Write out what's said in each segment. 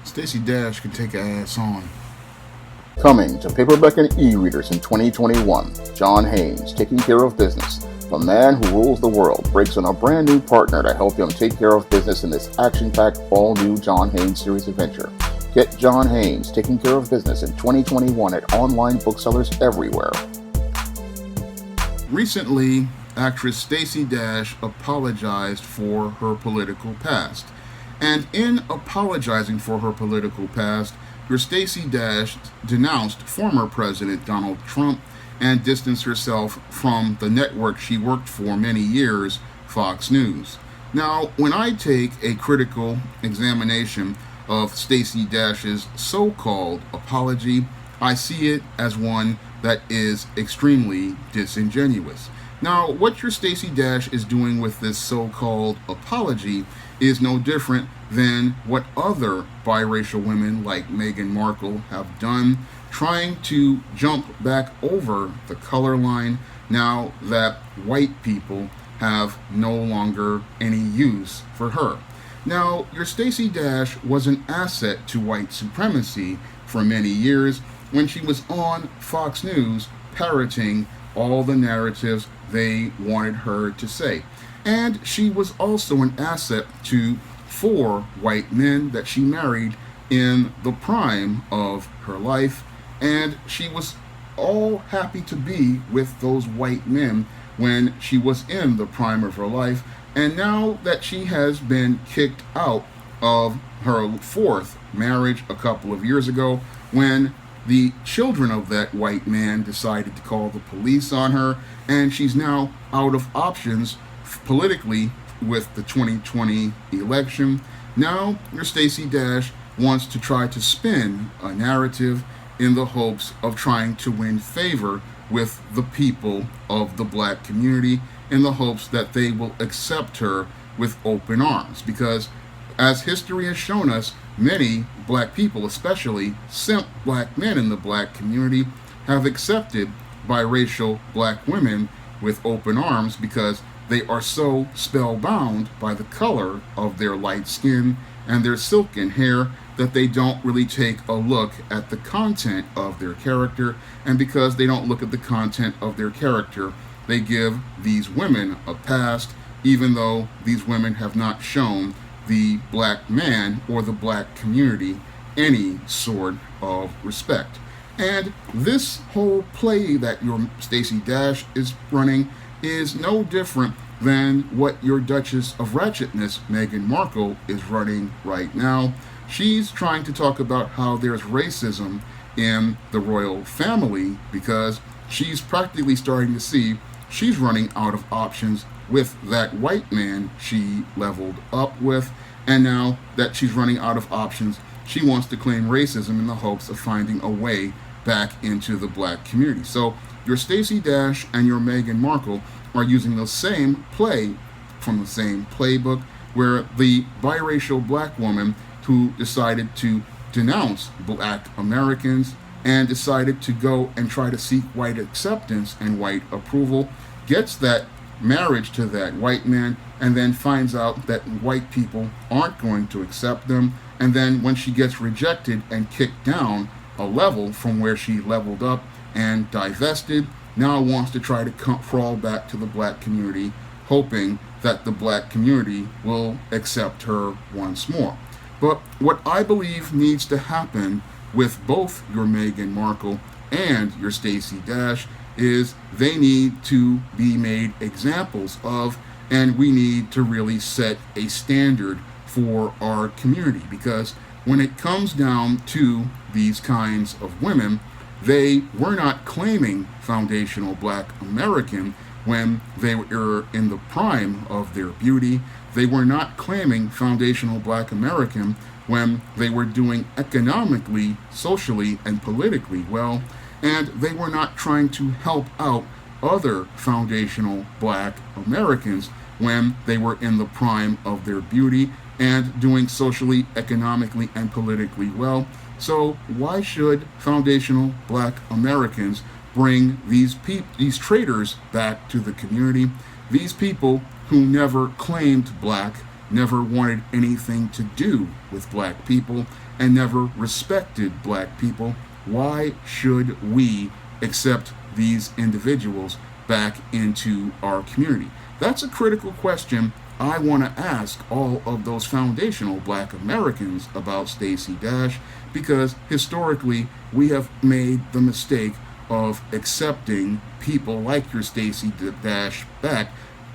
Stacy Dash can take her ass on. Coming to paperback and e-readers in 2021, John Haynes, Taking Care of Business. The man who rules the world breaks on a brand new partner to help him take care of business in this action-packed, all-new John Haynes series adventure. Get John Haynes, Taking Care of Business in 2021 at online booksellers everywhere. Recently, actress Stacy Dash apologized for her political past. And in apologizing for her political past, your Stacy Dash denounced former President Donald Trump and distanced herself from the network she worked for many years, Fox News. Now, when I take a critical examination of Stacy Dash's so-called apology, I see it as one that is extremely disingenuous. Now, what your Stacy Dash is doing with this so-called apology is no different than what other biracial women like Meghan Markle have done, trying to jump back over the color line now that white people have no longer any use for her. Now, your Stacy Dash was an asset to white supremacy for many years when she was on Fox News parroting all the narratives they wanted her to say. And she was also an asset to 4 white men that she married in the prime of her life, and she was all happy to be with those white men when she was in the prime of her life. And now that she has been kicked out of her 4th marriage a couple of years ago, when the children of that white man decided to call the police on her, and she's now out of options politically with the 2020 election. Now, your Stacy Dash wants to try to spin a narrative in the hopes of trying to win favor with the people of the black community, in the hopes that they will accept her with open arms. Because as history has shown us, many black people, especially simp black men in the black community, have accepted biracial black women with open arms because they are so spellbound by the color of their light skin and their silken hair that they don't really take a look at the content of their character. And because they don't look at the content of their character, they give these women a pass, even though these women have not shown the black man or the black community any sort of respect. And this whole play that your Stacy Dash is running is no different than what your Duchess of Ratchetness, Meghan Markle, is running right now. She's trying to talk about how there's racism in the royal family because she's practically starting to see she's running out of options with that white man she leveled up with. And now that she's running out of options, she wants to claim racism in the hopes of finding a way back into the black community. So your Stacy Dash and your Meghan Markle are using the same play from the same playbook, where the biracial black woman who decided to denounce black Americans and decided to go and try to seek white acceptance and white approval gets that marriage to that white man, and then finds out that white people aren't going to accept them. And then when she gets rejected and kicked down a level from where she leveled up and divested, now wants to try to crawl back to the black community, hoping that the black community will accept her once more. But what I believe needs to happen with both your Meghan Markle and your Stacy Dash is they need to be made examples of, and we need to really set a standard for our community. Because when it comes down to these kinds of women, they were not claiming foundational black American when they were in the prime of their beauty. They were not claiming foundational black American when they were doing economically, socially, and politically well. And they were not trying to help out other foundational black Americans when they were in the prime of their beauty and doing socially, economically, and politically well. So why should foundational black Americans bring these traitors back to the community? These people who never claimed black never wanted anything to do with black people and never respected black people, why should we accept these individuals back into our community? That's a critical question I want to ask all of those foundational black Americans about Stacy Dash, because historically we have made the mistake of accepting people like your Stacy Dash back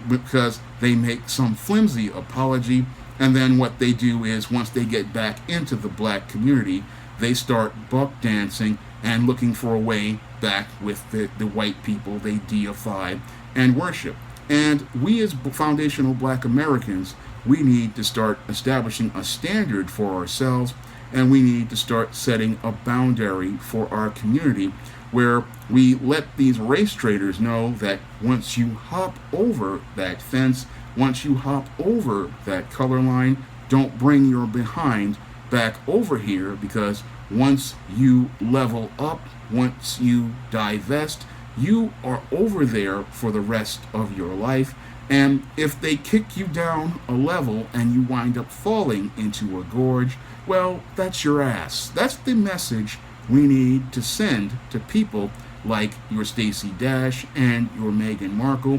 because they make some flimsy apology, and then what they do is once they get back into the black community, they start buck dancing and looking for a way back with the white people they deify and worship. And we as foundational black Americans, we need to start establishing a standard for ourselves, and we need to start setting a boundary for our community where we let these race traders know that once you hop over that fence, once you hop over that color line, don't bring your behind back over here, because once you level up, once you divest, you are over there for the rest of your life. And if they kick you down a level and you wind up falling into a gorge, well, that's your ass. That's the message we need to send to people like your Stacy Dash and your Meghan Markle.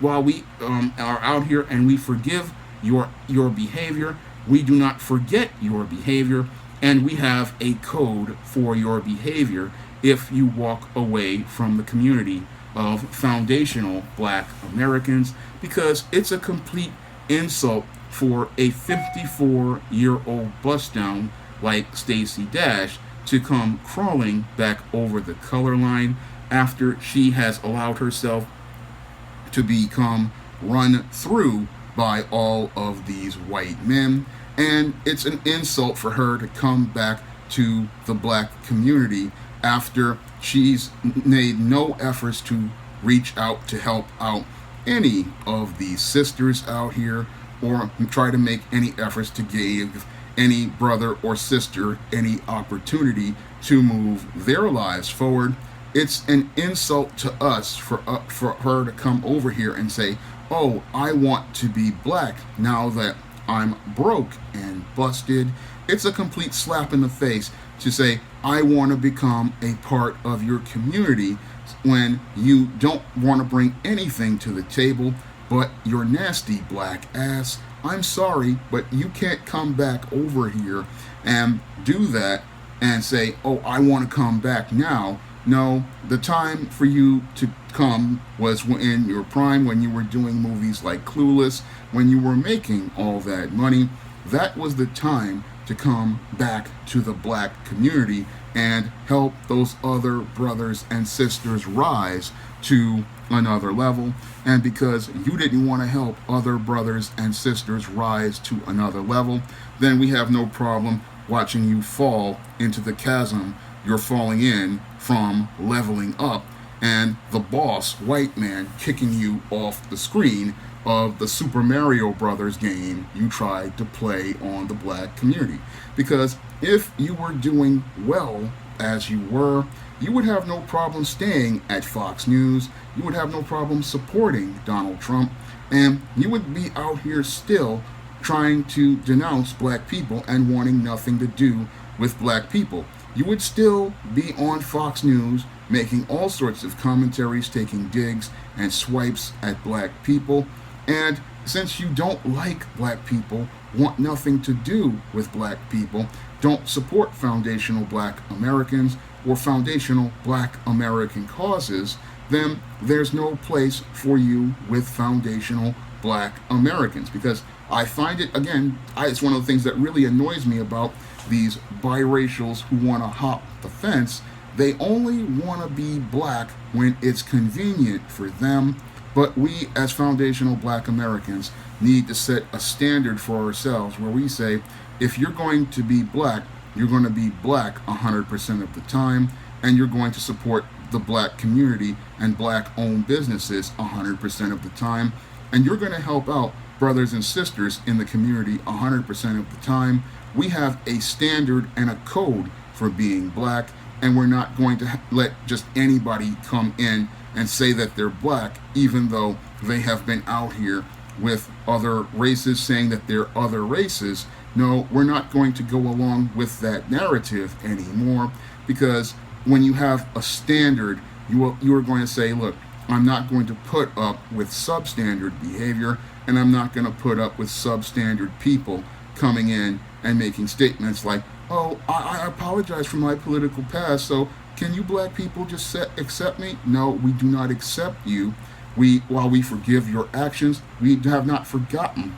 While we are out here and we forgive your behavior, we do not forget your behavior, and we have a code for your behavior if you walk away from the community of foundational black Americans, because it's a complete insult for a 54-year-old bust down like Stacy Dash to come crawling back over the color line after she has allowed herself to become run through by all of these white men. And it's an insult for her to come back to the black community after she's made no efforts to reach out to help out any of these sisters out here, or try to make any efforts to give any brother or sister any opportunity to move their lives forward. It's an insult to us for her to come over here and say, oh, I want to be black now that I'm broke and busted. It's a complete slap in the face to say, I want to become a part of your community, when you don't want to bring anything to the table but your nasty black ass. I'm sorry, but you can't come back over here and do that and say, oh, I want to come back now. No, the time for you to come was in your prime, when you were doing movies like Clueless, when you were making all that money. That was the time to come back to the black community and help those other brothers and sisters rise to another level. And because you didn't want to help other brothers and sisters rise to another level, then we have no problem watching you fall into the chasm you're falling in from leveling up, and the boss, white man, kicking you off the screen of the Super Mario Brothers game you tried to play on the black community. Because if you were doing well as you were, you would have no problem staying at Fox News, you would have no problem supporting Donald Trump, and you would be out here still trying to denounce black people and wanting nothing to do with black people. You would still be on Fox News making all sorts of commentaries, taking digs and swipes at black people. And since you don't like black people, want nothing to do with black people, don't support foundational black Americans or foundational black American causes, then there's no place for you with foundational black Americans. Because I find it, again, it's one of the things that really annoys me about these biracials who want to hop the fence. They only want to be black when it's convenient for them. But we, as foundational black Americans, need to set a standard for ourselves where we say, if you're going to be black, you're going to be black 100% of the time, and you're going to support the black community and black-owned businesses 100% of the time, and you're going to help out brothers and sisters in the community 100% of the time. We have a standard and a code for being black, and we're not going to let just anybody come in and say that they're black, even though they have been out here with other races, saying that they're other races. No, we're not going to go along with that narrative anymore, because when you have a standard, you are going to say, look, I'm not going to put up with substandard behavior, and I'm not going to put up with substandard people coming in and making statements like, oh, I apologize for my political past, so can you black people just accept me? No, we do not accept you. While we forgive your actions, we have not forgotten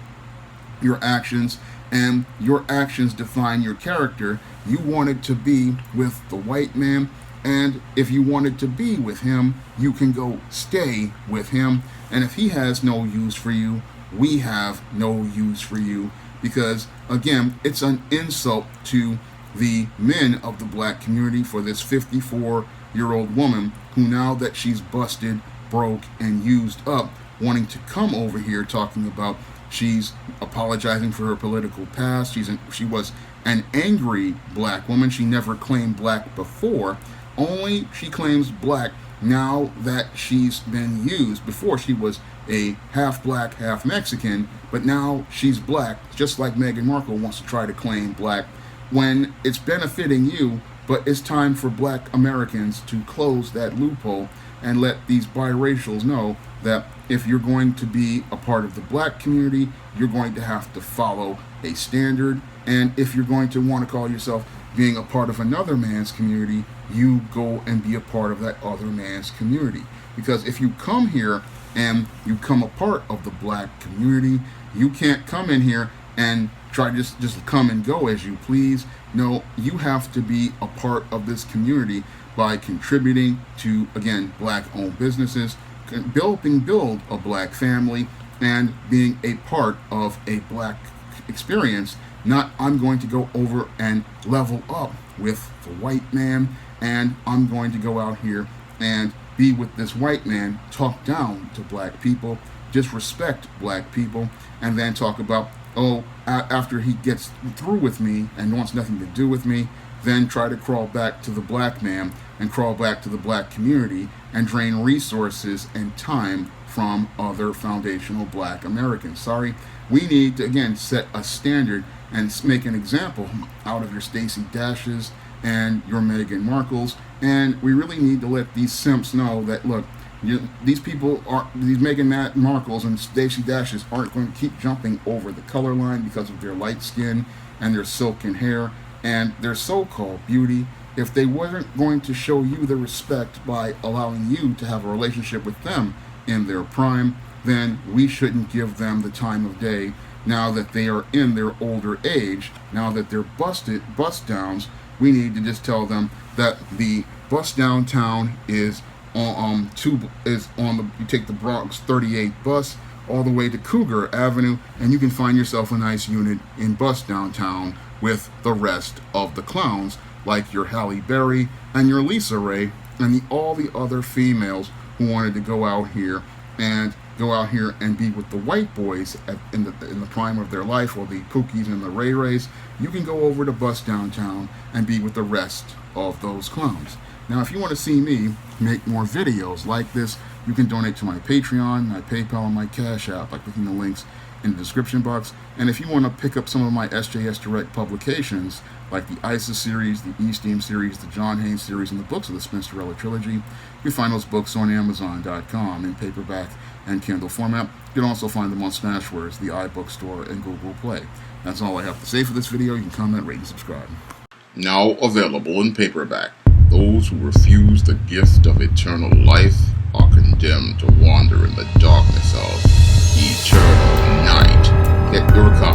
your actions, and your actions define your character. You wanted to be with the white man, and if you wanted to be with him, you can go stay with him. And if he has no use for you, we have no use for you. Because, again, it's an insult to the men of the black community for this 54-year-old woman who, now that she's busted, broke, and used up, wanting to come over here talking about she's apologizing for her political past. She was an angry black woman. She never claimed black before. Only she claims black now that she's been used. Before, she was a half black, half Mexican, but now she's black, just like Meghan Markle wants to try to claim black when it's benefiting you. But it's time for black Americans to close that loophole and let these biracials know that if you're going to be a part of the black community, you're going to have to follow a standard. And if you're going to want to call yourself being a part of another man's community, you go and be a part of that other man's community. Because if you come here and you come a part of the black community, you can't come in here and try to just come and go as you please. No, you have to be a part of this community by contributing to, again, black-owned businesses, helping build a black family, and being a part of a black experience. Not, I'm going to go over and level up with the white man, and I'm going to go out here and be with this white man, talk down to black people, disrespect black people, and then talk about, after he gets through with me and wants nothing to do with me, then try to crawl back to the black man and crawl back to the black community and drain resources and time from other foundational black Americans. Sorry, we need to, again, set a standard and make an example out of your Stacy Dashes and your Meghan Markles. And we really need to let these simps know that, look, these Meghan Markles and Stacy Dashes aren't going to keep jumping over the color line because of their light skin and their silken hair and their so-called beauty. If they weren't going to show you the respect by allowing you to have a relationship with them in their prime, then we shouldn't give them the time of day now that they are in their older age. Now that they're bust downs, we need to just tell them that the bus downtown is you take the Bronx 38 bus all the way to Cougar Avenue, and you can find yourself a nice unit in bus downtown with the rest of the clowns, like your Halle Berry and your Lisa Ray and all the other females who wanted to go out here and be with the white boys in the prime of their life, or the Pookies and the Ray Rays. You can go over to bus downtown and be with the rest of those clowns. Now, if you want to see me make more videos like this, you can donate to my Patreon, my PayPal, and my Cash App by clicking the links in the description box. And if you want to pick up some of my SJS Direct publications, like the ISIS series, the E-Steam series, the John Haynes series, and the books of the Spinsterella trilogy, you can find those books on Amazon.com in paperback and Kindle format. You can also find them on Smashwords, the iBookstore, and Google Play. That's all I have to say for this video. You can comment, rate, and subscribe. Now available in paperback. Those who refuse the gift of eternal life are condemned to wander in the darkness of eternal night. Get your copy